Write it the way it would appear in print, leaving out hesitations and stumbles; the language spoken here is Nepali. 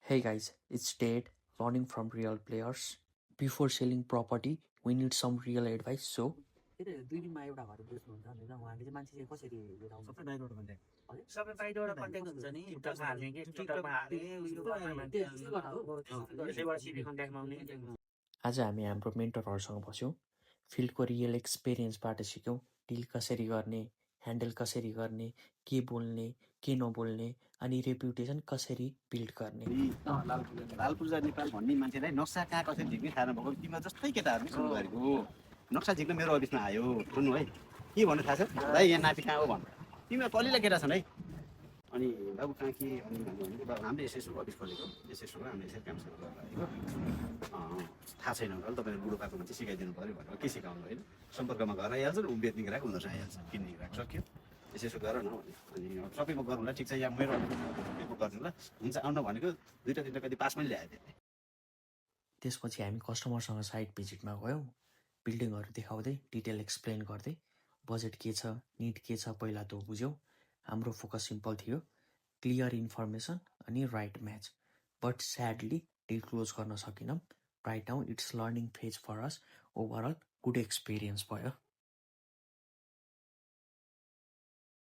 Hey guys, it's Ted, learning from real players. Before selling property, we need some real advice. So, त्यही त 2 दिनमा एउटा घर बेच्नुहुन्छ भनेर उहाँले चाहिँ मान्छे चाहिँ कसरी भेटाउँछ? सबै बाहिरबाट कन्ट्याक्ट हजुर? सबै बाहिरबाट कन्ट्याक्ट हुन्छ नि टिकटकमा हाल्ने के टिकटकमा हाल्ने उयो गर्ने त्यसबाट हो? त्यसैबाट सिधै कन्ट्याक्टमा आउने आज हामी हाम्रो मेन्टरहरूसँग बस्यौँ फिल्डको रियल एक्सपिरियन्सबाट सिक्यौँ डिल कसरी गर्ने ह्यान्डल कसरी गर्ने के बोल्ने के नबोल्ने अनि रेप्युटेसन कसरी बिल्ड गर्ने लाल पूर्जा नेपाल भन्ने मान्छेलाई नक्सा कहाँ कसरी झिक्ने थाहा नभएको तिम्रो जस्तै केटाहरूले सुरु गरेको नक्सा झिक्न मेरो अफिसमा आयो सुन्नु है के भन्नु थाहा छ भाइ यहाँ नाति कहाँ हो भन्नु तिमीहरू कलिला केटा छन् है अनि बाबु कहाँ के अनि भन्नु बाबु हामीले एसएसओ अफिस खोलेको एसएसओमा हामीले यसरी काम सुरु गरेको थाहा छैन होला तपाईँले बुढो पाएको मान्छे सिकाइदिनु पऱ्यो भनेर के सिकाउनु होइन सम्पर्कमा घर आइहाल्छ ऊ बेच्ने ग्राहक उनीहरू आइहाल्छ किन्ने ग्राहक सक्यो यसो गर न भने अनि सबैको गर्नुलाई ठिक छ यहाँ मेरो गर्नु ल हुन्छ आउन भनेको 2-3 कति पास पनि ल्यायो त्यसले त्यसपछि हामी कस्टमरसँग साइट भिजिटमा गयौँ बिल्डिङहरू देखाउँदै डिटेल एक्सप्लेन गर्दै बजेट के छ निड के छ पहिला त बुझ्यौँ हाम्रो फोकस सिम्पल थियो क्लियर इन्फर्मेसन अनि right match but sadly deal close गर्न सकेनौँ right now it's learning phase for us overall good experience भयो